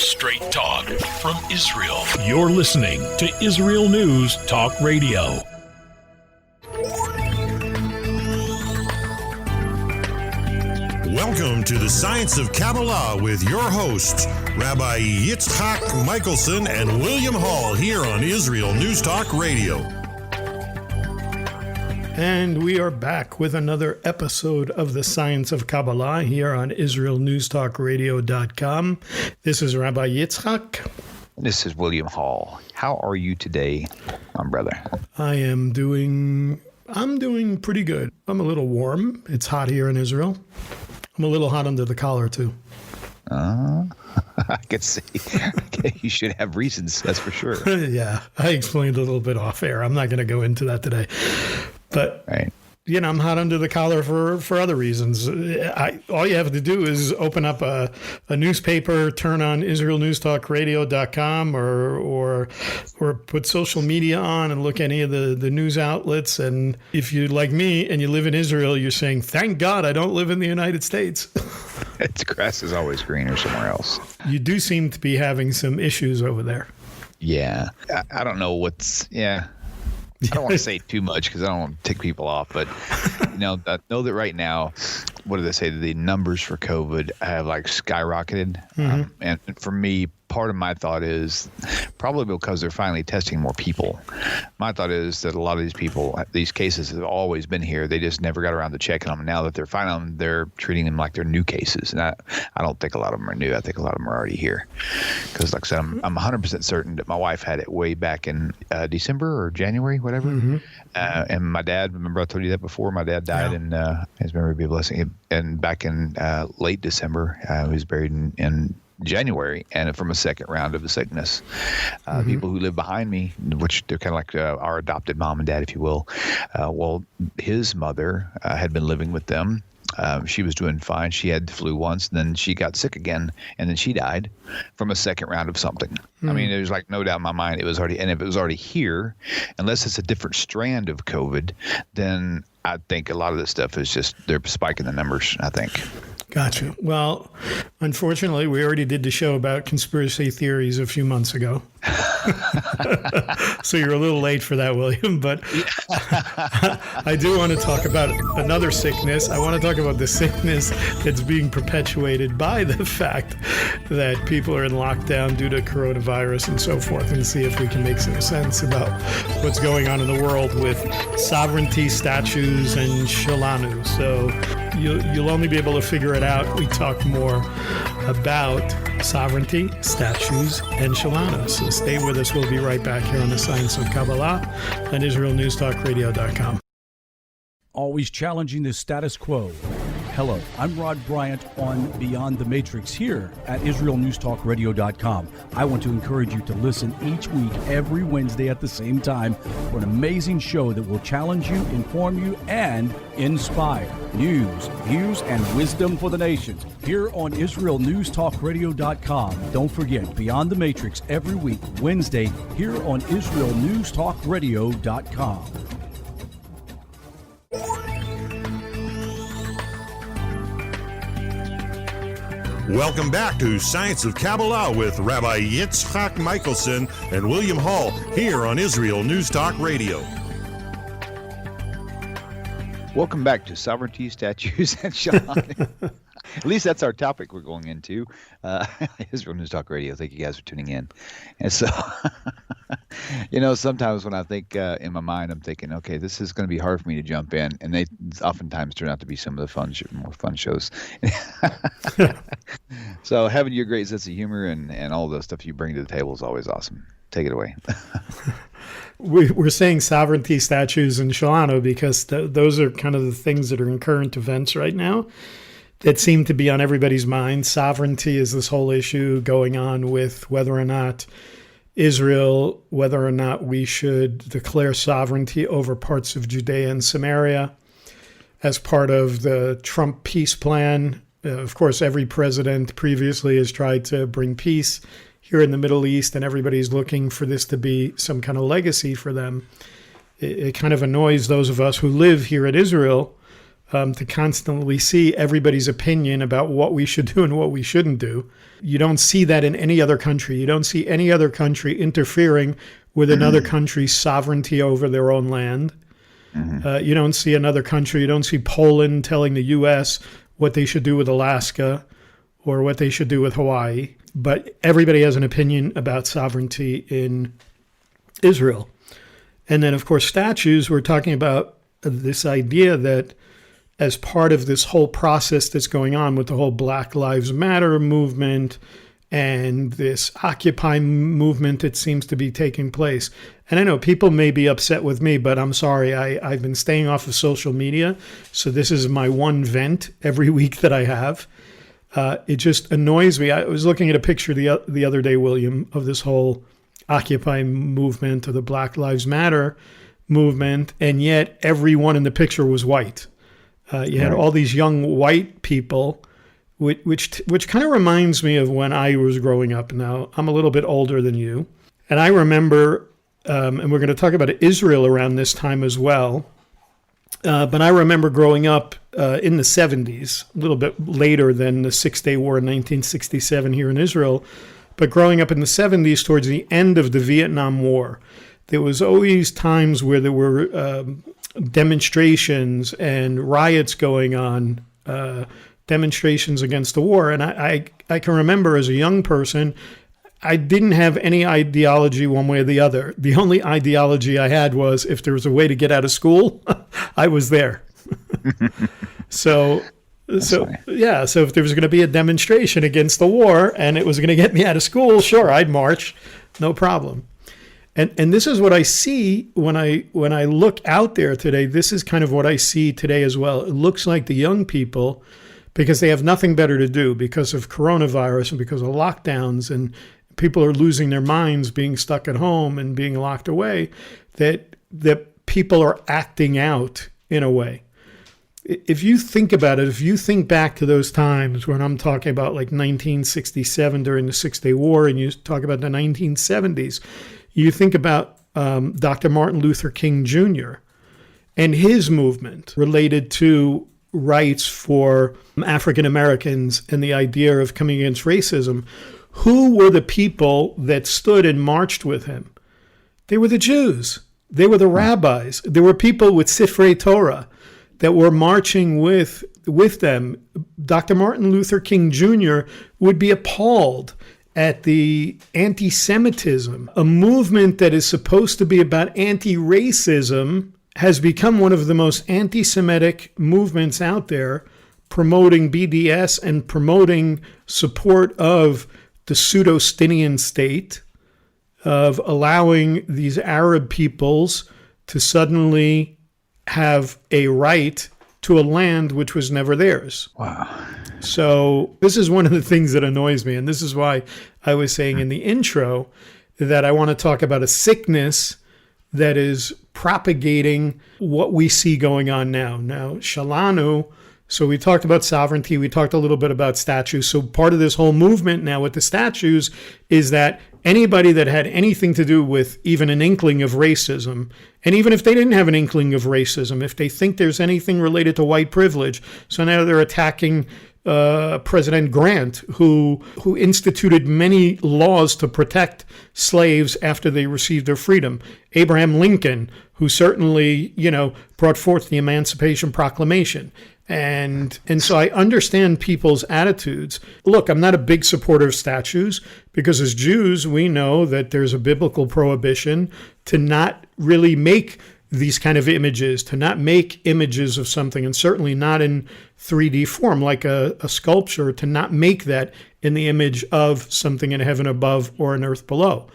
Straight talk from Israel. You're listening to Israel News Talk Radio. Welcome to the Science of Kabbalah with your hosts, Rabbi Yitzhak Michelson and William Hall, here on Israel News Talk Radio. And we are back with another episode of the Science of Kabbalah here on IsraelNewsTalkRadio.com. This is Rabbi Yitzhak. This is William Hall. How are you today, my brother? I'm doing pretty good. I'm a little warm. It's hot here in Israel. I'm a little hot under the collar, too. I can see. Okay, you should have reasons, that's for sure. Yeah, I explained a little bit off air. I'm not going to go into that today. But, right. I'm hot under the collar for other reasons. All you have to do is open up a newspaper, turn on IsraelNewsTalkRadio.com or put social media on and look at any of the news outlets. And if you're like me and you live in Israel, you're saying, thank God I don't live in the United States. Its grass is always greener somewhere else. You do seem to be having some issues over there. Yeah. I don't know I don't want to say too much because I don't want to tick people off, but know that right now, what do they say? The numbers for COVID have skyrocketed. Mm-hmm. And for me, part of my thought is probably because they're finally testing more people. My thought is that a lot of these people, these cases have always been here. They just never got around to checking them. And now that they're finding them, they're treating them like they're new cases. And I don't think a lot of them are new. I think a lot of them are already here. Because like I said, I'm 100% certain that my wife had it way back in December or January, whatever. Mm-hmm. And my dad, remember I told you that before? My dad died in, his memory be a blessing. And back in late December, he was buried in January, and from a second round of the sickness. People who live behind me, which they're kind of like our adopted mom and dad, if you will. Well, his mother had been living with them. She was doing fine. She had the flu once, and then she got sick again, and then she died from a second round of something. I mean, there's no doubt in my mind it was already, and if it was already here, unless it's a different strand of COVID, then I think a lot of this stuff is just they're spiking the numbers, I think. Gotcha. Well, unfortunately, we already did the show about conspiracy theories a few months ago. So you're a little late for that, William. But I do want to talk about another sickness. I want to talk about the sickness that's being perpetuated by the fact that people are in lockdown due to coronavirus and so forth, and see if we can make some sense about what's going on in the world with sovereignty statues and Shelanu. So you'll only be able to figure it out. We talk more about sovereignty, statues, and Shelanu. So stay with us. We'll be right back here on the Science of Kabbalah on IsraelNewsTalkRadio.com. Always challenging the status quo. Hello, I'm Rod Bryant on Beyond the Matrix here at IsraelNewsTalkRadio.com. I want to encourage you to listen each week, every Wednesday at the same time, for an amazing show that will challenge you, inform you, and inspire. News, views, and wisdom for the nations here on IsraelNewsTalkRadio.com. Don't forget, Beyond the Matrix every week, Wednesday, here on IsraelNewsTalkRadio.com. Welcome back to Science of Kabbalah with Rabbi Yitzhak Michelson and William Hall here on Israel News Talk Radio. Welcome back to Sovereignty, Statues, and Shelanu. At least that's our topic we're going into. Israel News Talk Radio. Thank you guys for tuning in. And so, sometimes when I think in my mind, I'm thinking, okay, this is going to be hard for me to jump in. And they oftentimes turn out to be some of the more fun shows. So having your great sense of humor and all the stuff you bring to the table is always awesome. Take it away. We're saying sovereignty statues and Shelanu because those are kind of the things that are in current events right now that seem to be on everybody's mind. Sovereignty is this whole issue going on with whether or not Israel, whether or not we should declare sovereignty over parts of Judea and Samaria as part of the Trump peace plan. Of course, every president previously has tried to bring peace here in the Middle East, and everybody's looking for this to be some kind of legacy for them. It kind of annoys those of us who live here in Israel to constantly see everybody's opinion about what we should do and what we shouldn't do. You don't see that in any other country. You don't see any other country interfering with another country's sovereignty over their own land. You don't see another country. You don't see Poland telling the U.S. what they should do with Alaska or what they should do with Hawaii. But everybody has an opinion about sovereignty in Israel. And then, of course, statues, we're talking about this idea that as part of this whole process that's going on with the whole Black Lives Matter movement and this Occupy movement that seems to be taking place. And I know people may be upset with me, but I'm sorry. I've been staying off of social media, so this is my one vent every week that I have. It just annoys me. I was looking at a picture the other day, William, of this whole Occupy movement or the Black Lives Matter movement, and yet everyone in the picture was white. You had all these young white people, which kind of reminds me of when I was growing up. Now, I'm a little bit older than you, and I remember, and we're going to talk about Israel around this time as well, but I remember growing up in the 70s, a little bit later than the Six-Day War in 1967 here in Israel, but growing up in the 70s towards the end of the Vietnam War, there was always times where there were demonstrations and riots going on, demonstrations against the war. And I can remember as a young person, I didn't have any ideology one way or the other. The only ideology I had was if there was a way to get out of school, I was there. So if there was going to be a demonstration against the war and it was going to get me out of school, sure, I'd march, no problem. And this is what I see when I look out there today. This is kind of what I see today as well. It looks like the young people, because they have nothing better to do because of coronavirus and because of lockdowns, and people are losing their minds being stuck at home and being locked away, that people are acting out in a way. If you think about it, if you think back to those times when I'm talking about like 1967 during the Six-Day War, and you talk about the 1970s, you think about Dr. Martin Luther King Jr. and his movement related to rights for African Americans and the idea of coming against racism. Who were the people that stood and marched with him? They were the Jews. They were the rabbis. There were people with Sifrei Torah that were marching with them. Dr. Martin Luther King Jr. would be appalled at the anti-Semitism. A movement that is supposed to be about anti-racism has become one of the most anti-Semitic movements out there, promoting BDS and promoting support of the pseudo-Stinian state, of allowing these Arab peoples to suddenly have a right to a land which was never theirs. Wow. So this is one of the things that annoys me. And this is why I was saying in the intro that I want to talk about a sickness that is propagating what we see going on now. Now, Shelanu, so we talked about sovereignty. We talked a little bit about statues. So part of this whole movement now with the statues is that anybody that had anything to do with even an inkling of racism, and even if they didn't have an inkling of racism, if they think there's anything related to white privilege, so now they're attacking President Grant, who instituted many laws to protect slaves after they received their freedom. Abraham Lincoln, who certainly, brought forth the Emancipation Proclamation. And so I understand people's attitudes. Look, I'm not a big supporter of statues because as Jews, we know that there's a biblical prohibition to not really make these kind of images, to not make images of something, and certainly not in 3D form, like a sculpture, to not make that in the image of something in heaven above or in earth below.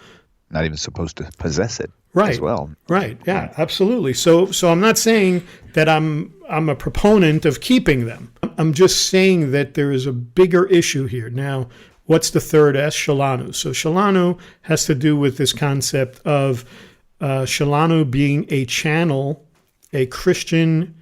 Not even supposed to possess it as well. Right, yeah, absolutely. So I'm not saying that I'm a proponent of keeping them. I'm just saying that there is a bigger issue here. Now, what's the third S? Shelanu. So Shelanu has to do with this concept of Shelanu being a channel, a Christian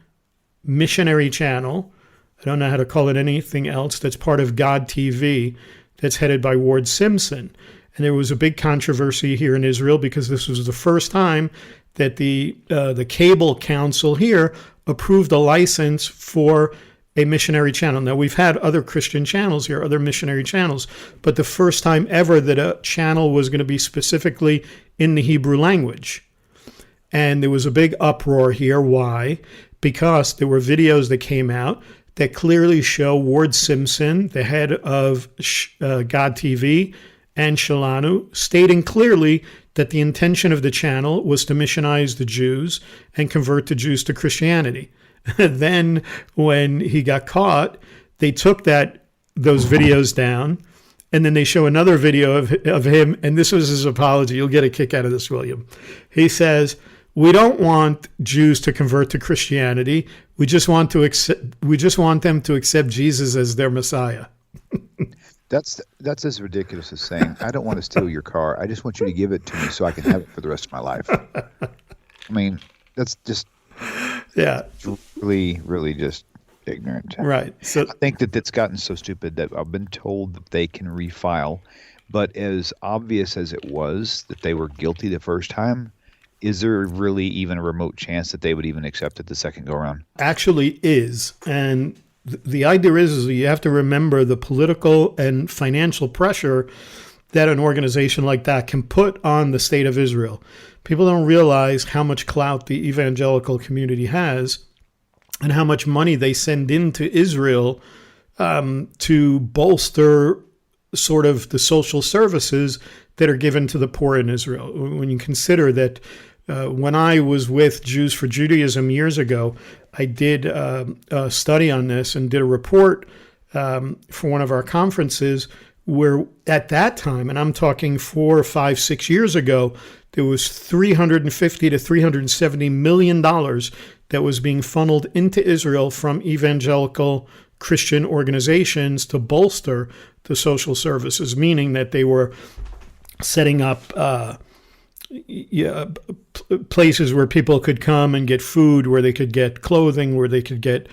missionary channel. I don't know how to call it anything else. That's part of God TV, that's headed by Ward Simpson. And there was a big controversy here in Israel because this was the first time that the Cable Council here approved a license for a missionary channel. Now, we've had other Christian channels here, other missionary channels, but the first time ever that a channel was going to be specifically in the Hebrew language. And there was a big uproar here. Why? Because there were videos that came out that clearly show Ward Simpson, the head of God TV, and Shelanu, stating clearly that the intention of the channel was to missionize the Jews and convert the Jews to Christianity. Then when he got caught, they took those videos down, and then they show another video of him, and this was his apology. You'll get a kick out of this, William. He says, "We don't want Jews to convert to Christianity. We just want them to accept Jesus as their Messiah." That's as ridiculous as saying, "I don't want to steal your car. I just want you to give it to me so I can have it for the rest of my life." I mean, that's just really, really just ignorant. Right. So I think that it's gotten so stupid that I've been told that they can refile, but as obvious as it was that they were guilty the first time, is there really even a remote chance that they would even accept it the second go around? actually is. And the idea is you have to remember the political and financial pressure that an organization like that can put on the state of Israel. People don't realize how much clout the evangelical community has and how much money they send into Israel to bolster sort of the social services that are given to the poor in Israel. When you consider that when I was with Jews for Judaism years ago, I did a study on this and did a report for one of our conferences where at that time, and I'm talking 4, 5, 6 years ago, there was $350 to $370 million that was being funneled into Israel from evangelical Christian organizations to bolster the social services, meaning that they were setting up places where people could come and get food, where they could get clothing, where they could get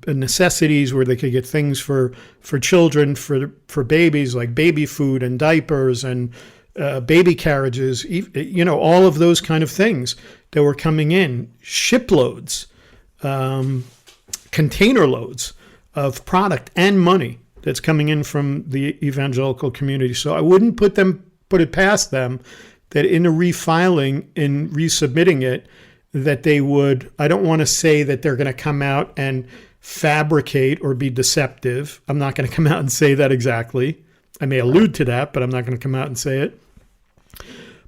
necessities, where they could get things for children, for babies, like baby food and diapers and baby carriages, all of those kind of things that were coming in, shiploads, container loads of product and money that's coming in from the evangelical community. So I wouldn't put it past them that in a refiling, in resubmitting it, that they would, I don't want to say that they're going to come out and fabricate or be deceptive. I'm not going to come out and say that exactly. I may allude to that, but I'm not going to come out and say it.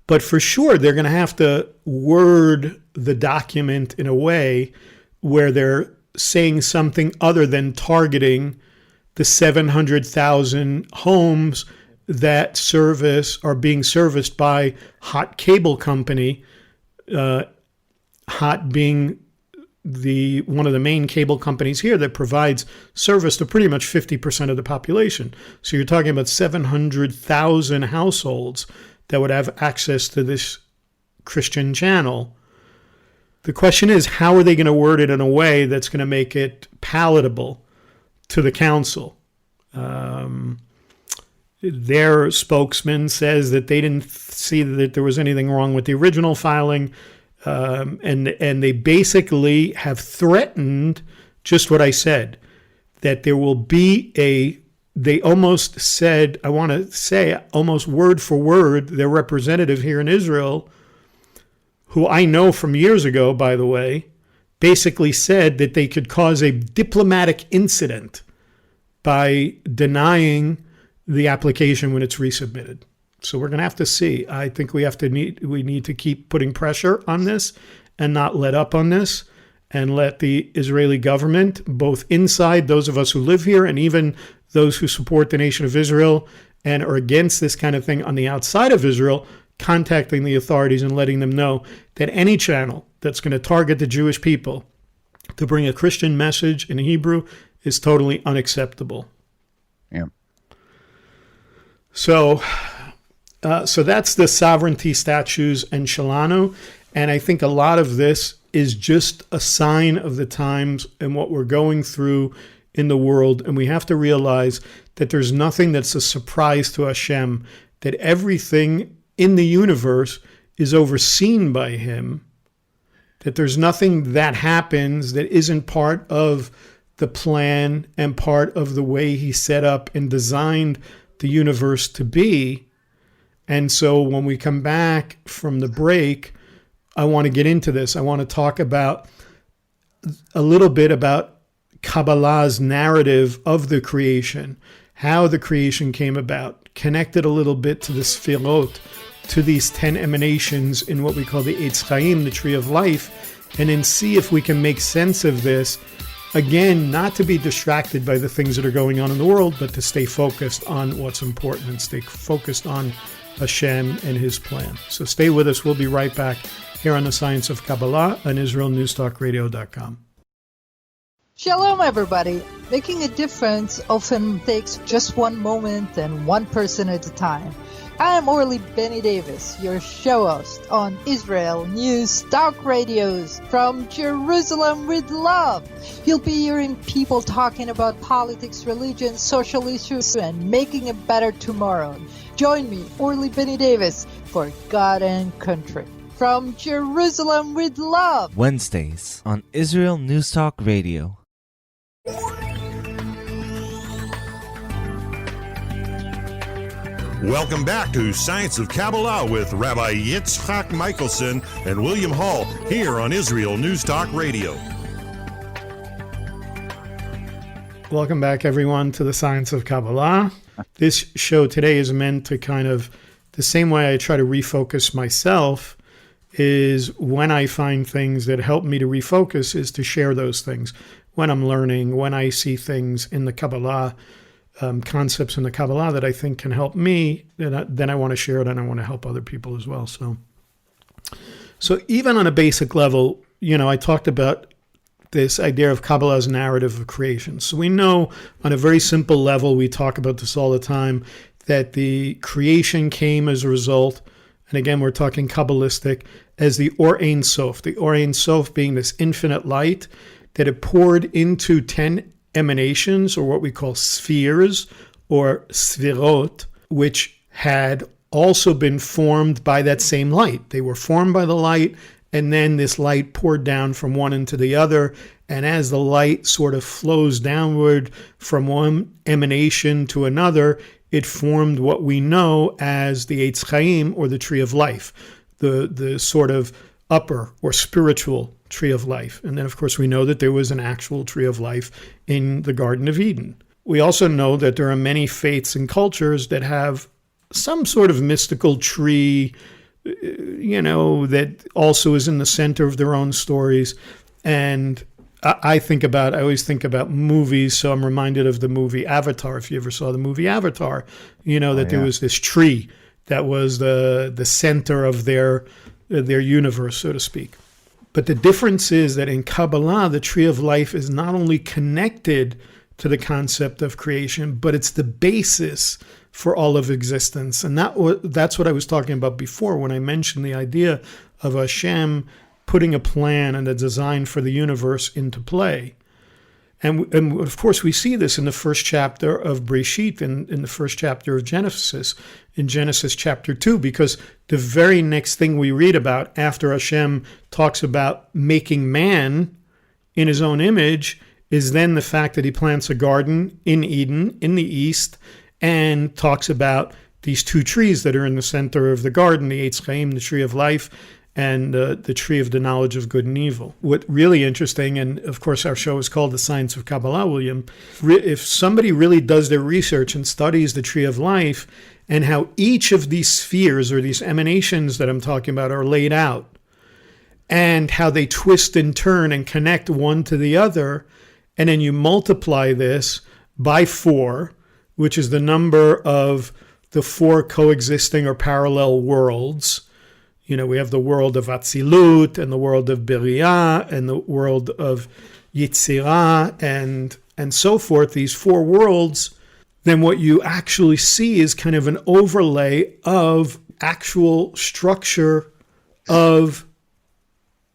But for sure, they're going to have to word the document in a way where they're saying something other than targeting the 700,000 homes that are being serviced by Hot Cable Company, Hot being one of the main cable companies here that provides service to pretty much 50% of the population. So you're talking about 700,000 households that would have access to this Christian channel. The question is, how are they going to word it in a way that's going to make it palatable to the council? Their spokesman says that they didn't see that there was anything wrong with the original filing, and they basically have threatened just what I said, that there will be they almost said, I want to say almost word for word, their representative here in Israel, who I know from years ago, by the way, basically said that they could cause a diplomatic incident by denying the application when it's resubmitted. So we're going to have to see. I think we need to keep putting pressure on this and not let up on this, and let the Israeli government, both inside those of us who live here and even those who support the nation of Israel and are against this kind of thing on the outside of Israel, contacting the authorities and letting them know that any channel that's going to target the Jewish people to bring a Christian message in Hebrew is totally unacceptable. Yeah. So that's the sovereignty statues and Shelanu. And I think a lot of this is just a sign of the times and what we're going through in the world. And we have to realize that there's nothing that's a surprise to Hashem that everything in the universe is overseen by him, that there's nothing that happens that isn't part of the plan and part of the way he set up and designed the universe to be. And so when we come back from the break, I want to get into this. I want to talk about a little bit about Kabbalah's narrative of the creation, how the creation came about, connected a little bit to the Sfirot, to these 10 emanations in what we call the Eitz Chaim, the tree of life, and then see if we can make sense of this. Again, not to be distracted by the things that are going on in the world, but to stay focused on what's important and stay focused on Hashem and his plan. So stay with us. We'll be right back here on the Science of Kabbalah on IsraelNewsTalkRadio.com. Shalom, everybody. Making a difference often takes just one moment and one person at a time. I am Orly Benny Davis, your show host on Israel News Talk Radios from Jerusalem with love. You'll be hearing people talking about politics, religion, social issues, and making a better tomorrow. Join me, Orly Benny Davis, for God and Country. From Jerusalem with love. Wednesdays on Israel News Talk Radio. Welcome back to Science of Kabbalah with Rabbi Yitzchak Michelson and William Hall here on Israel News Talk Radio. Welcome back, everyone, to the Science of Kabbalah. This show today is meant to kind of, the same way I try to refocus myself is when I find things that help me to refocus is to share those things. When I'm learning, when I see things in the Kabbalah, concepts in the Kabbalah that I think can help me, then I want to share it and I want to help other people as well. So even on a basic level, I talked about this idea of Kabbalah's narrative of creation. So we know on a very simple level, we talk about this all the time, that the creation came as a result, and again, we're talking Kabbalistic, as the Or Ein Sof. The Or Ein Sof being this infinite light that it poured into 10 emanations, or what we call spheres, or sfirot, which had also been formed by that same light. They were formed by the light, and then this light poured down from one into the other. And as the light sort of flows downward from one emanation to another, it formed what we know as the Eitz Chaim, or the tree of life, the sort of upper or spiritual tree of life. And then, of course, we know that there was an actual tree of life in the Garden of Eden. We also know that there are many faiths and cultures that have some sort of mystical tree, that also is in the center of their own stories. And I always think about movies, so I'm reminded of the movie Avatar. If you ever saw the movie Avatar, there was this tree that was the center of their universe, so to speak. But the difference is that in Kabbalah, the tree of life is not only connected to the concept of creation, but it's the basis for all of existence. And that's what I was talking about before when I mentioned the idea of Hashem putting a plan and a design for the universe into play. And of course, we see this in the first chapter of Breshit, in the first chapter of Genesis, in Genesis chapter 2, because the very next thing we read about after Hashem talks about making man in his own image is then the fact that he plants a garden in Eden, in the east, and talks about these two trees that are in the center of the garden, the Eitz Chaim, the tree of life, and the tree of the knowledge of good and evil. What's really interesting, and of course our show is called The Science of Kabbalah, William, if somebody really does their research and studies the tree of life and how each of these spheres or these emanations that I'm talking about are laid out, and how they twist and turn and connect one to the other, and then you multiply this by 4, which is the number of the 4 coexisting or parallel worlds. We have the world of Atzilut and the world of Beriah and the world of Yitzirah and so forth, these 4 worlds. Then what you actually see is kind of an overlay of actual structure of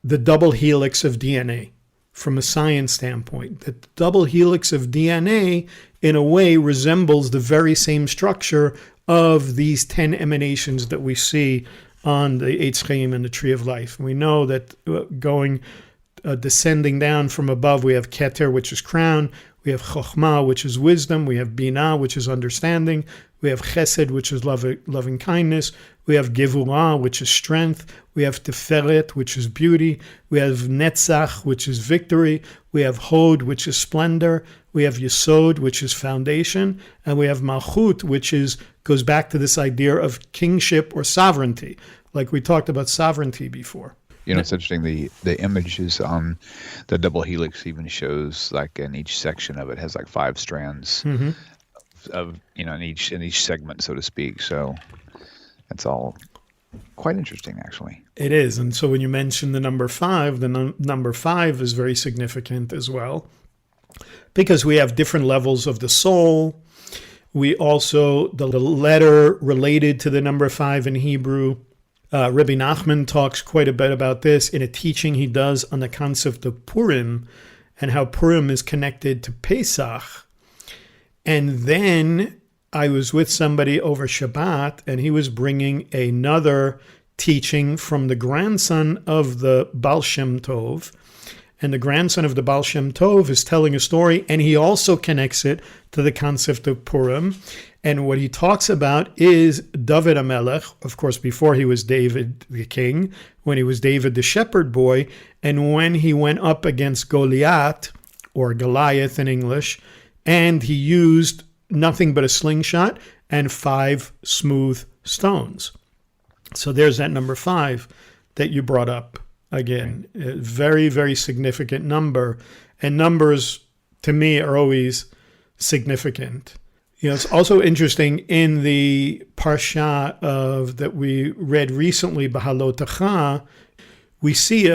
the double helix of DNA from a science standpoint. That the double helix of DNA, in a way, resembles the very same structure of these 10 emanations that we see on the Eitz Chaim and the Tree of Life. And we know that descending down from above, we have Keter, which is crown. We have Chokhmah, which is wisdom. We have Binah, which is understanding. We have Chesed, which is loving kindness. We have Gevurah, which is strength. We have Tiferet, which is beauty. We have Netzach, which is victory. We have Hod, which is splendor. We have Yesod, which is foundation. And we have Malchut, which goes back to this idea of kingship or sovereignty, like we talked about sovereignty before. You know, it's interesting. The images on the double helix even shows, like, in each section of it has like 5 strands of in each segment, so to speak. So it's all quite interesting, actually. It is. And so when you mention the number 5, the number 5 is very significant as well, because we have different levels of the soul. We also, the letter related to the number 5 in Hebrew. Rabbi Nachman talks quite a bit about this in a teaching he does on the concept of Purim and how Purim is connected to Pesach. And then I was with somebody over Shabbat, and he was bringing another teaching from the grandson of the Baal Shem Tov. And the grandson of the Baal Shem Tov is telling a story, and he also connects it to the concept of Purim. And what he talks about is David HaMelech, of course, before he was David the king, when he was David the shepherd boy, and when he went up against Goliath, or Goliath in English, and he used nothing but a slingshot and 5 smooth stones. So there's that number 5 that you brought up again. A very, very significant number. And numbers, to me, are always significant. You know, it's also interesting in the parsha that we read recently, Behalotecha, we see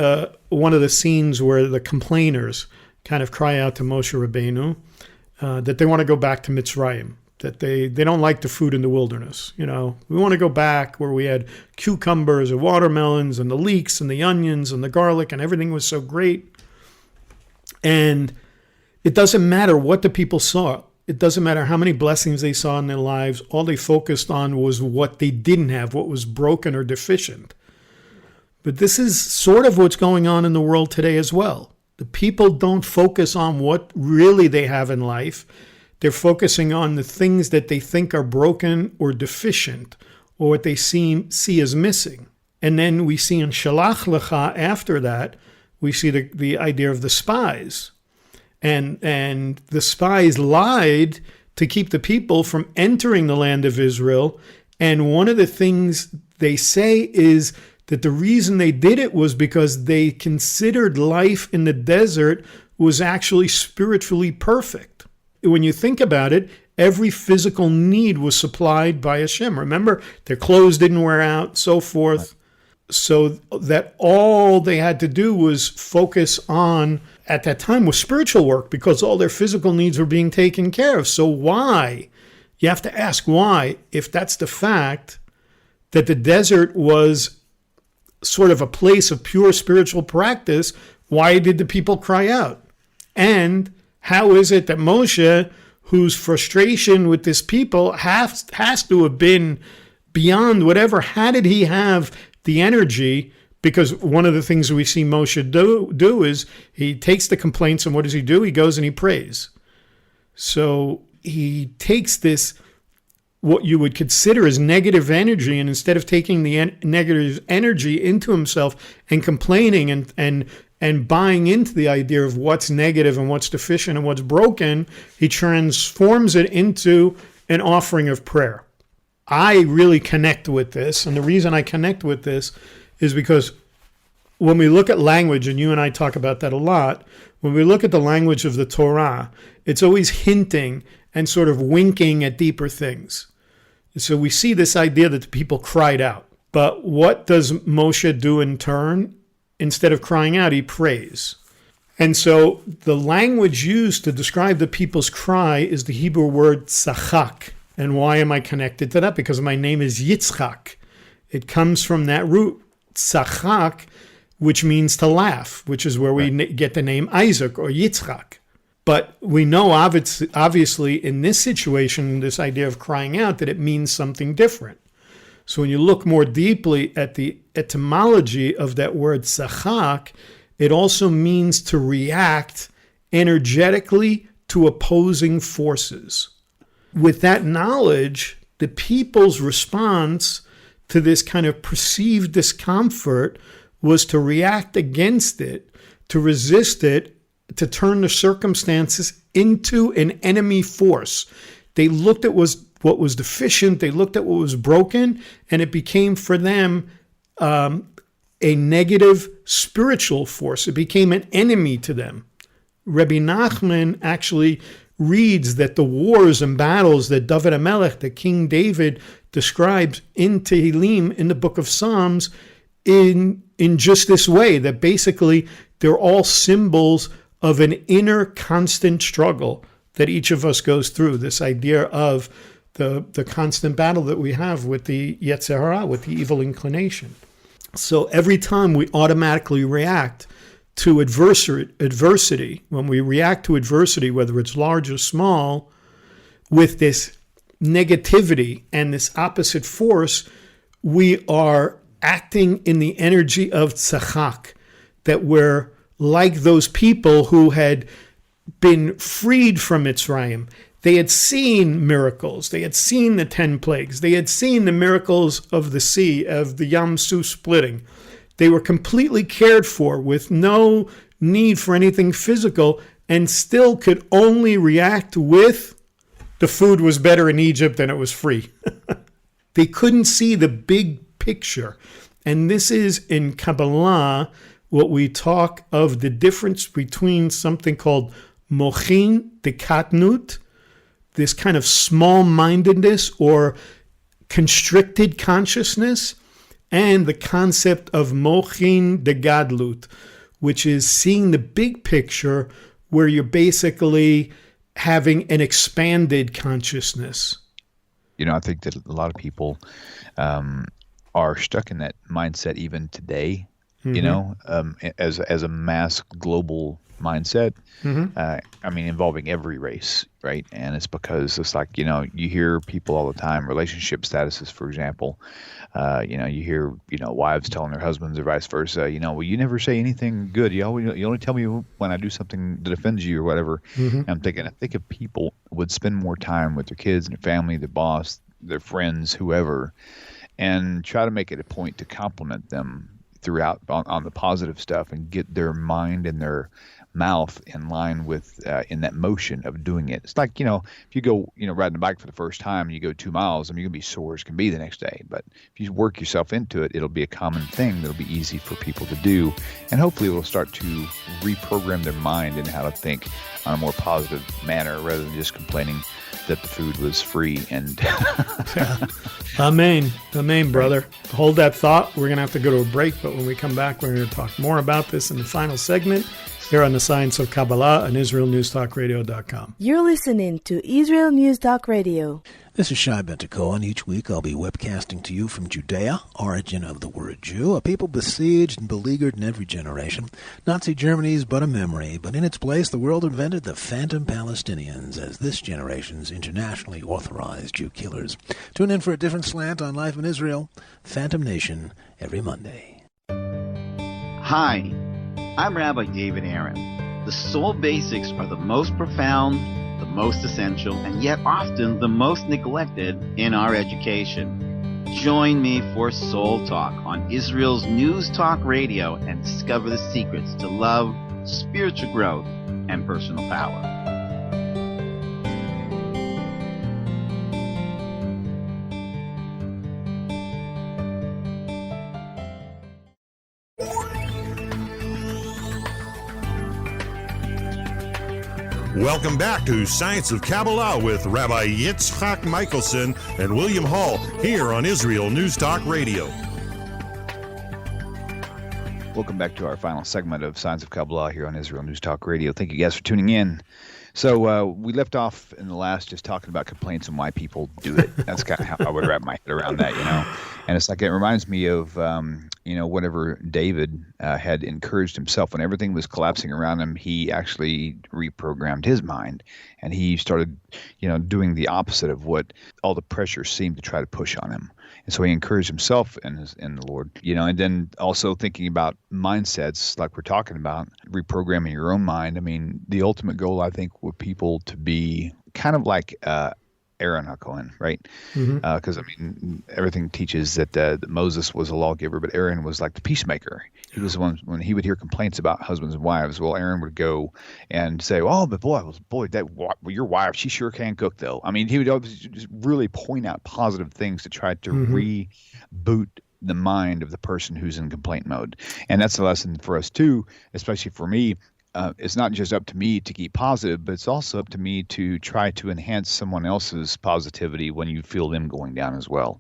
one of the scenes where the complainers kind of cry out to Moshe Rabbeinu that they want to go back to Mitzrayim, that they don't like the food in the wilderness. You know, we want to go back where we had cucumbers and watermelons and the leeks and the onions and the garlic and everything was so great. And it doesn't matter what the people saw. It doesn't matter how many blessings they saw in their lives. All they focused on was what they didn't have, what was broken or deficient. But this is sort of what's going on in the world today as well. The people don't focus on what really they have in life. They're focusing on the things that they think are broken or deficient, or what they see as missing. And then we see in Shalach Lecha after that, we see the idea of the spies. And the spies lied to keep the people from entering the land of Israel. And one of the things they say is that the reason they did it was because they considered life in the desert was actually spiritually perfect. When you think about it, every physical need was supplied by Hashem. Remember, their clothes didn't wear out, so forth. So that all they had to do was focus on, at that time, was spiritual work, because all their physical needs were being taken care of. So why? You have to ask why, if that's the fact that the desert was sort of a place of pure spiritual practice, why did the people cry out? And how is it that Moshe, whose frustration with this people has to have been beyond whatever, how did he have the energy? Because one of the things we see Moshe do is he takes the complaints, and what does he do? He goes and he prays. So he takes this, what you would consider as negative energy, and instead of taking the negative energy into himself and complaining and buying into the idea of what's negative and what's deficient and what's broken, he transforms it into an offering of prayer. I really connect with this, and the reason I connect with this is because when we look at language, and you and I talk about that a lot, when we look at the language of the Torah, it's always hinting and sort of winking at deeper things. So we see this idea that the people cried out. But what does Moshe do in turn? Instead of crying out, he prays. And so the language used to describe the people's cry is the Hebrew word tzachak. And why am I connected to that? Because my name is Yitzchak. It comes from that root, tzachak, which means to laugh, which is where we get the name Isaac or Yitzchak. But we know, obviously, in this situation, this idea of crying out, that it means something different. So when you look more deeply at the etymology of that word tzachak, it also means to react energetically to opposing forces. With that knowledge, the people's response to this kind of perceived discomfort was to react against it, to resist it, to turn the circumstances into an enemy force. They looked at what was deficient, they looked at what was broken, and it became for them a negative spiritual force. It became an enemy to them. Rabbi Nachman actually reads that the wars and battles that David HaMelech, that King David, describes in Tehillim, in the book of Psalms, in just this way, that basically they're all symbols of an inner constant struggle that each of us goes through. This idea of the constant battle that we have with the Yetzer Hara, with the evil inclination. So every time we automatically react to adversity, when we react to adversity, whether it's large or small, with this negativity and this opposite force, we are acting in the energy of tzachak, that we're like those people who had been freed from Mitzrayim. They had seen miracles. They had seen the 10 plagues. They had seen the miracles of the sea, of the Yam Suf splitting. They were completely cared for with no need for anything physical, and still could only react with the food was better in Egypt and it was free. They couldn't see the big picture. And this is in Kabbalah what we talk of the difference between something called mochin dekatnut, this kind of small-mindedness or constricted consciousness, and the concept of mochin degadlut, which is seeing the big picture, where you're basically having an expanded consciousness. You know, I think that a lot of people are stuck in that mindset even today, you know, as a mass global mindset. I mean, involving every race, right? And it's because it's like, you know, you hear people all the time, relationship statuses, for example. You know, you hear, you know, wives telling their husbands or vice versa, you know, well, you never say anything good. You only tell me when I do something that offends you or whatever. And I'm thinking, I think if people would spend more time with their kids and their family, their boss, their friends, whoever, and try to make it a point to compliment them throughout on the positive stuff, and get their mind and their mouth in line with in that motion of doing it. It's like, you know, if you go, you know, riding a bike for the first time and you go 2 miles, I mean, you're gonna be sore as can be the next day. But if you work yourself into it, it'll be a common thing that'll be easy for people to do, and hopefully it will start to reprogram their mind and how to think on a more positive manner, rather than just complaining that the food was free. And Amen, brother. Hold that thought. We're gonna have to go to a break, but when we come back, we're gonna talk more about this in the final segment here on the Science of Kabbalah on IsraelNewsTalkRadio.com. You're listening to Israel News Talk Radio. This is Shai Bentakoa, and each week I'll be webcasting to you from Judea, origin of the word Jew, a people besieged and beleaguered in every generation. Nazi Germany's but a memory, but in its place the world invented the phantom Palestinians as this generation's internationally authorized Jew killers. Tune in for a different slant on life in Israel, Phantom Nation, every Monday. Hi, I'm Rabbi David Aaron. The soul basics are the most profound, the most essential, and yet often the most neglected in our education. Join me for Soul Talk on Israel's News Talk Radio and discover the secrets to love, spiritual growth, and personal power. Welcome back to Science of Kabbalah with Rabbi Yitzchak Michelson and William Hall here on Israel News Talk Radio. welcome back to our final segment of Science of Kabbalah here on Israel News Talk Radio. Thank you guys for tuning in. So we left off in the last just talking about complaints and why people do it. That's kind of how I would wrap my head around that, you know. And it's like, it reminds me of, whenever David had encouraged himself when everything was collapsing around him, he actually reprogrammed his mind, and he started, doing the opposite of what all the pressure seemed to try to push on him. And so he encouraged himself in the Lord, and then also thinking about mindsets like we're talking about, reprogramming your own mind. I mean, the ultimate goal, I think, would people to be kind of like Aaron HaKohen, right? Because everything teaches that Moses was a lawgiver, but Aaron was like the peacemaker. He was the one, when he would hear complaints about husbands and wives, well, Aaron would go and say, "Oh, but your wife, she sure can cook, though." I mean, he would always just really point out positive things to try to reboot the mind of the person who's in complaint mode. And that's a lesson for us too, especially for me. It's not just up to me to keep positive, but it's also up to me to try to enhance someone else's positivity when you feel them going down as well.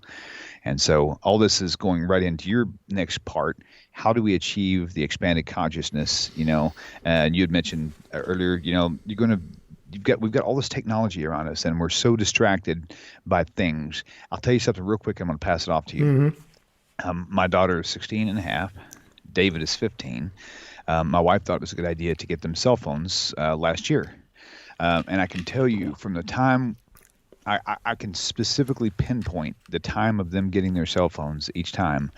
And so all this is going right into your next part. How do we achieve the expanded consciousness? And you had mentioned earlier, we've got all this technology around us, and we're so distracted by things. I'll tell you something real quick. I'm going to pass it off to you. My daughter is 16 and a half. David is 15. My wife thought it was a good idea to get them cell phones last year. And I can tell you from the time I can specifically pinpoint the time of them getting their cell phones each time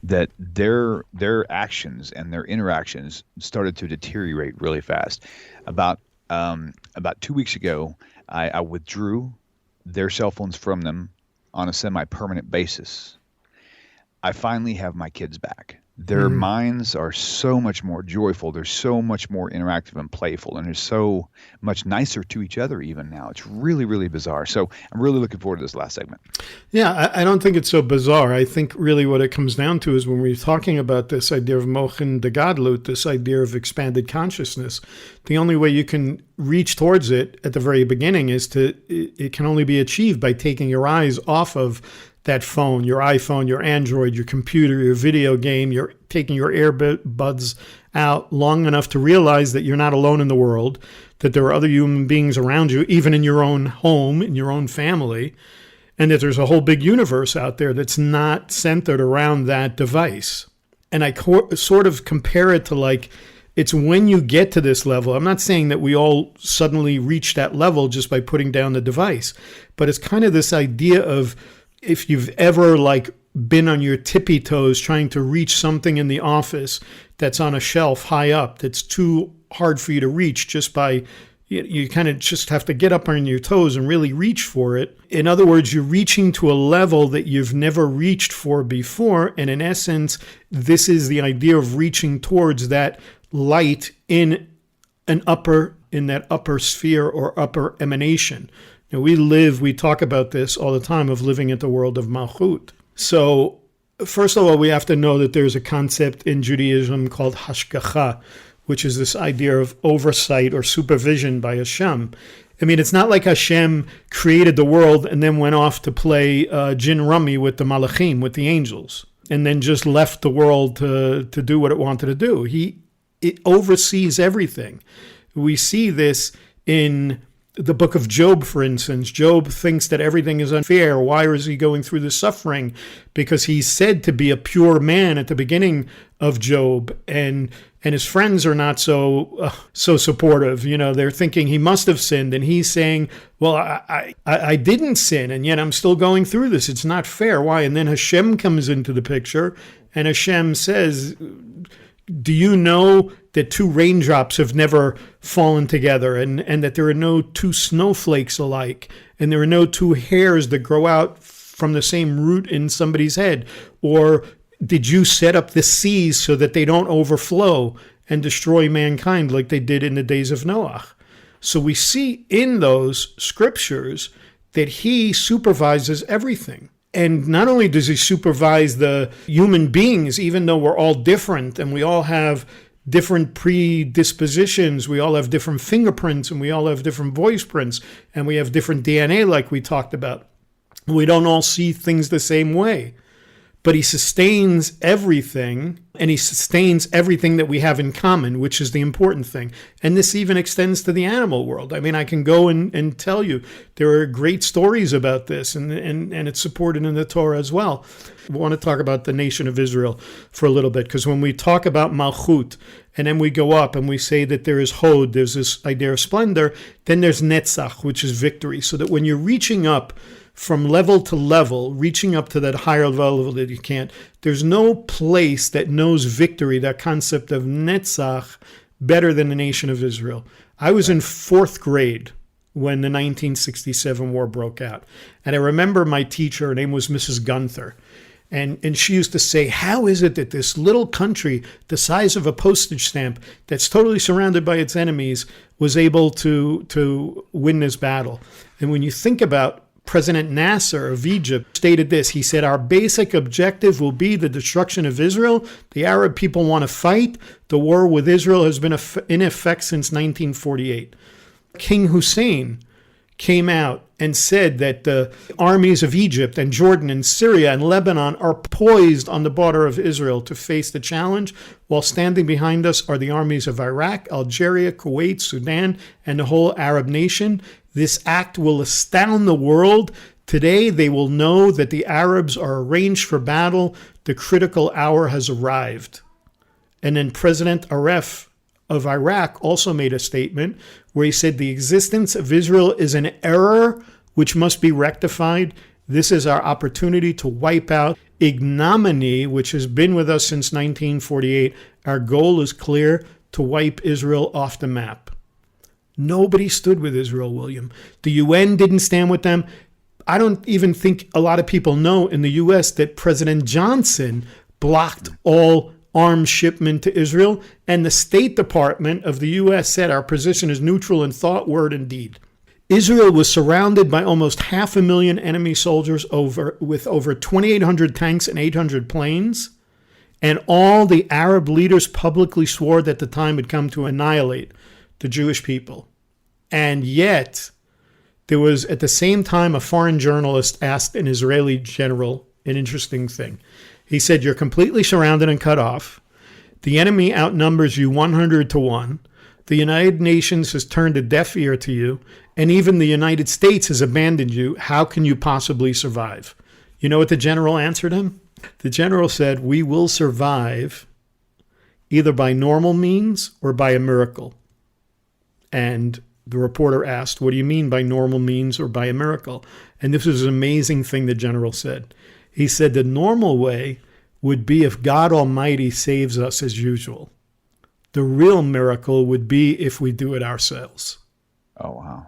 that their actions and their interactions started to deteriorate really fast. About 2 weeks ago, I withdrew their cell phones from them on a semi-permanent basis. I finally have my kids back. Their minds are so much more joyful. They're so much more interactive and playful, and they're so much nicer to each other even now. It's really, really bizarre. So I'm really looking forward to this last segment. Yeah, I don't think it's so bizarre. I think really what it comes down to is when we're talking about this idea of Mochen de Gadlut, this idea of expanded consciousness, the only way you can reach towards it at the very beginning is it can only be achieved by taking your eyes off of that phone, your iPhone, your Android, your computer, your video game. You're taking your earbuds out long enough to realize that you're not alone in the world, that there are other human beings around you, even in your own home, in your own family, and that there's a whole big universe out there that's not centered around that device. And I sort of compare it to like, it's when you get to this level. I'm not saying that we all suddenly reach that level just by putting down the device, but it's kind of this idea of, if you've ever been on your tippy toes trying to reach something in the office that's on a shelf high up, that's too hard for you to reach just by, you kind of just have to get up on your toes and really reach for it. In other words, you're reaching to a level that you've never reached for before. And in essence, this is the idea of reaching towards that light in that upper sphere or upper emanation. Now, we talk about this all the time of living in the world of Malchut. So, first of all, we have to know that there's a concept in Judaism called Hashgacha, which is this idea of oversight or supervision by Hashem. I mean, it's not like Hashem created the world and then went off to play gin rummy with the malachim, with the angels, and then just left the world to do what it wanted to do. It oversees everything. We see this in the book of Job, for instance. Job thinks that everything is unfair. Why is he going through this suffering? Because he's said to be a pure man at the beginning of Job, and his friends are not so supportive. They're thinking he must have sinned, and he's saying, well, I didn't sin, and yet I'm still going through this. It's not fair. Why? And then Hashem comes into the picture, and Hashem says, do you know that two raindrops have never fallen together, and that there are no two snowflakes alike, and there are no two hairs that grow out from the same root in somebody's head? Or did you set up the seas so that they don't overflow and destroy mankind like they did in the days of Noah? So we see in those scriptures that he supervises everything. And not only does he supervise the human beings, even though we're all different and we all have different predispositions, we all have different fingerprints, and we all have different voice prints, and we have different DNA like we talked about. We don't all see things the same way. but he sustains everything, and he sustains everything that we have in common, which is the important thing. And this even extends to the animal world. I mean, I can go and tell you there are great stories about this, and it's supported in the Torah as well. We want to talk about the nation of Israel for a little bit, because when we talk about Malchut, and then we go up and we say that there is Hod, there's this idea of splendor, then there's Netzach, which is victory. So that when you're reaching up from level to level, reaching up to that higher level that you can't, there's no place that knows victory, that concept of Netzach, better than the nation of Israel. I was in 4th grade when the 1967 war broke out. And I remember my teacher, her name was Mrs. Gunther. And she used to say, how is it that this little country, the size of a postage stamp, that's totally surrounded by its enemies, was able to win this battle? And when you think about President Nasser of Egypt stated this. He said, our basic objective will be the destruction of Israel. The Arab people want to fight. The war with Israel has been in effect since 1948. King Hussein came out and said that the armies of Egypt and Jordan and Syria and Lebanon are poised on the border of Israel to face the challenge, while standing behind us are the armies of Iraq, Algeria, Kuwait, Sudan, and the whole Arab nation. This act will astound the world. Today they will know that the Arabs are arranged for battle. The critical hour has arrived. And then President Aref of Iraq also made a statement where he said the existence of Israel is an error which must be rectified. This is our opportunity to wipe out ignominy, which has been with us since 1948. Our goal is clear: to wipe Israel off the map. Nobody stood with Israel, William. The UN didn't stand with them. I don't even think a lot of people know in the U.S. that President Johnson blocked all arms shipment to Israel, and the State Department of the U.S. said our position is neutral in thought, word, and deed. Israel was surrounded by almost 500,000 enemy soldiers with over 2,800 tanks and 800 planes, and all the Arab leaders publicly swore that the time had come to annihilate the Jewish people. And yet, there was at the same time a foreign journalist asked an Israeli general an interesting thing. He said, you're completely surrounded and cut off. The enemy outnumbers you 100 to 1. The United Nations has turned a deaf ear to you, and even the United States has abandoned you. How can you possibly survive? You know what the general answered him? The general said, we will survive either by normal means or by a miracle. And the reporter asked, what do you mean by normal means or by a miracle? And this was an amazing thing the general said. He said the normal way would be if God Almighty saves us as usual. The real miracle would be if we do it ourselves. Oh, wow.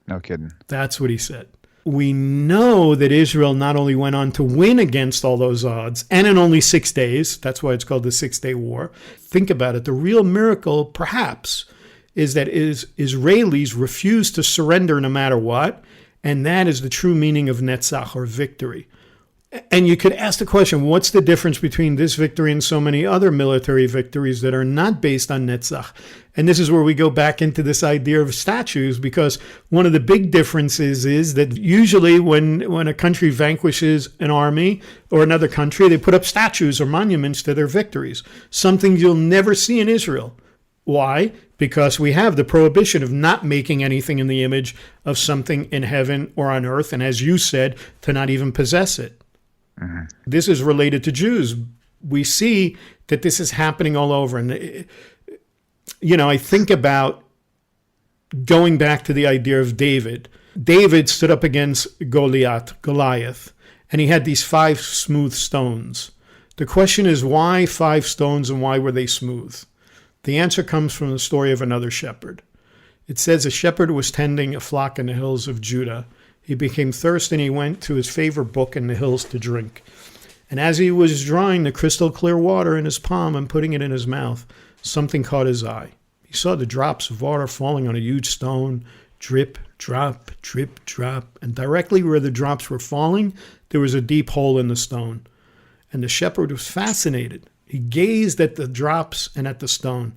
No kidding. That's what he said. We know that Israel not only went on to win against all those odds, and in only 6 days, that's why it's called the 6-Day War. Think about it. The real miracle, perhaps, is that Israelis refuse to surrender no matter what, and that is the true meaning of Netzach, or victory. And you could ask the question, what's the difference between this victory and so many other military victories that are not based on Netzach? And this is where we go back into this idea of statues, because one of the big differences is that usually when a country vanquishes an army or another country, they put up statues or monuments to their victories, something you'll never see in Israel. Why? Because we have the prohibition of not making anything in the image of something in heaven or on earth, and as you said, to not even possess it. Mm-hmm. This is related to Jews. We see that this is happening all over. And, you know, I think about going back to the idea of David. David stood up against Goliath, and he had these 5 smooth stones. The question is, why 5 stones and why were they smooth? The answer comes from the story of another shepherd. It says a shepherd was tending a flock in the hills of Judah. He became thirsty and he went to his favorite brook in the hills to drink. And as he was drawing the crystal clear water in his palm and putting it in his mouth, something caught his eye. He saw the drops of water falling on a huge stone, drip, drop, drip, drop. And directly where the drops were falling, there was a deep hole in the stone. And the shepherd was fascinated. He gazed at the drops and at the stone.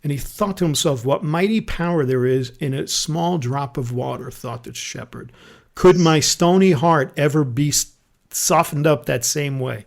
And he thought to himself, what mighty power there is in a small drop of water, thought the shepherd. Could my stony heart ever be softened up that same way?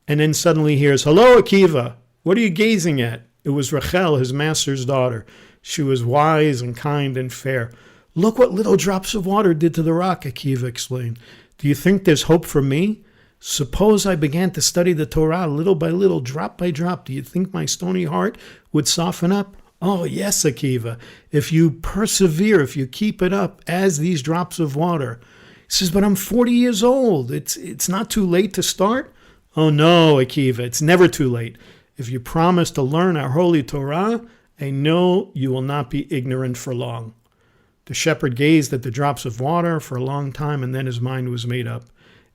And then suddenly hears, "Hello, Akiva. What are you gazing at?" It was Rachel, his master's daughter. She was wise and kind and fair. "Look what little drops of water did to the rock," Akiva explained. "Do you think there's hope for me? Suppose I began to study the Torah little by little, drop by drop. Do you think my stony heart would soften up?" "Oh, yes, Akiva. If you persevere, if you keep it up as these drops of water." He says, "But I'm 40 years old. It's not too late to start?" "Oh, no, Akiva. It's never too late. If you promise to learn our holy Torah, I know you will not be ignorant for long." The shepherd gazed at the drops of water for a long time, and then his mind was made up.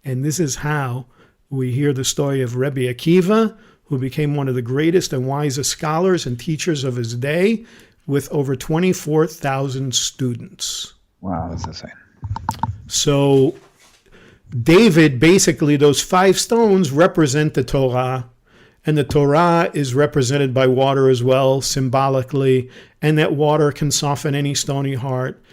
And this is how we hear the story of Rebbe Akiva, who became one of the greatest and wisest scholars and teachers of his day, with over 24,000 students. Wow, that's insane. So David, basically, those 5 stones represent the Torah. And the Torah is represented by water as well, symbolically, and that water can soften any stony heart.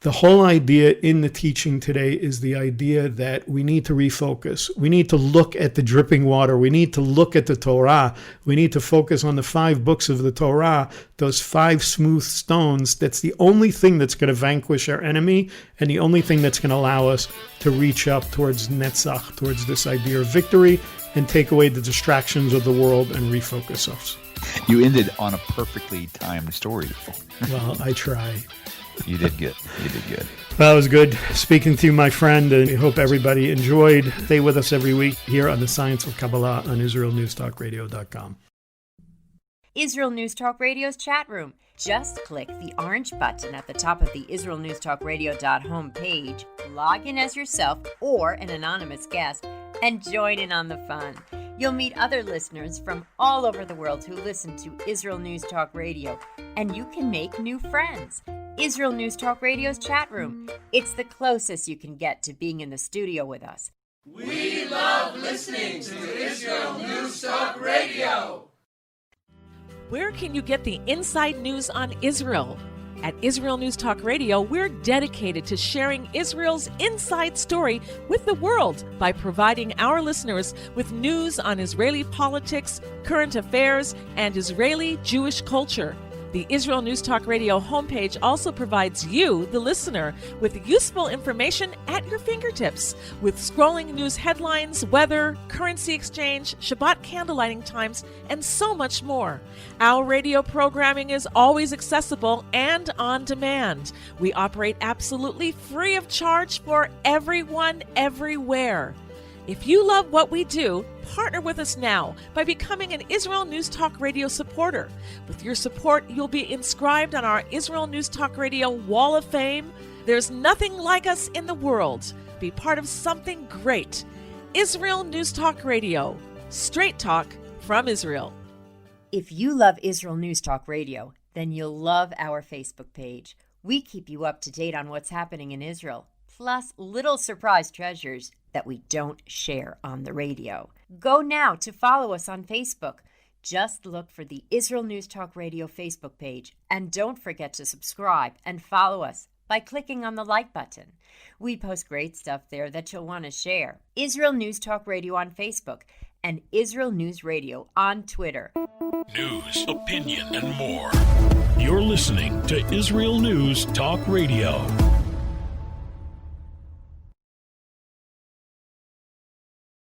The whole idea in the teaching today is the idea that we need to refocus. We need to look at the dripping water. We need to look at the Torah. We need to focus on the 5 books of the Torah, those 5 smooth stones. That's the only thing that's going to vanquish our enemy, and the only thing that's going to allow us to reach up towards Netzach, towards this idea of victory, and take away the distractions of the world and refocus us. You ended on a perfectly timed story. Well, I try. You did good. You did good. Well, it was good speaking to you, my friend, and I hope everybody enjoyed. Stay with us every week here on the Science of Kabbalah on IsraelNewsTalkRadio.com. Israel News Talk Radio's chat room. Just click the orange button at the top of the Israel News Talk Radio.home page, log in as yourself or an anonymous guest, and join in on the fun. You'll meet other listeners from all over the world who listen to Israel News Talk Radio, and you can make new friends. Israel News Talk Radio's chat room. It's the closest you can get to being in the studio with us. We love listening to Israel News Talk Radio. Where can you get the inside news on Israel? At Israel News Talk Radio, we're dedicated to sharing Israel's inside story with the world by providing our listeners with news on Israeli politics, current affairs, and Israeli Jewish culture. The Israel News Talk Radio homepage also provides you, the listener, with useful information at your fingertips, with scrolling news headlines, weather, currency exchange, Shabbat candlelighting times, and so much more. Our radio programming is always accessible and on demand. We operate absolutely free of charge for everyone, everywhere. If you love what we do, partner with us now by becoming an Israel News Talk Radio supporter. With your support, you'll be inscribed on our Israel News Talk Radio Wall of Fame. There's nothing like us in the world. Be part of something great. Israel News Talk Radio. Straight talk from Israel. If you love Israel News Talk Radio, then you'll love our Facebook page. We keep you up to date on what's happening in Israel, plus little surprise treasures that we don't share on the radio. Go now to follow us on Facebook. Just look for the Israel News Talk Radio Facebook page, and don't forget to subscribe and follow us by clicking on the like button. We post great stuff there that you'll want to share. Israel News Talk Radio on Facebook and Israel News Radio on Twitter. News, opinion, and more. You're listening to Israel News Talk Radio.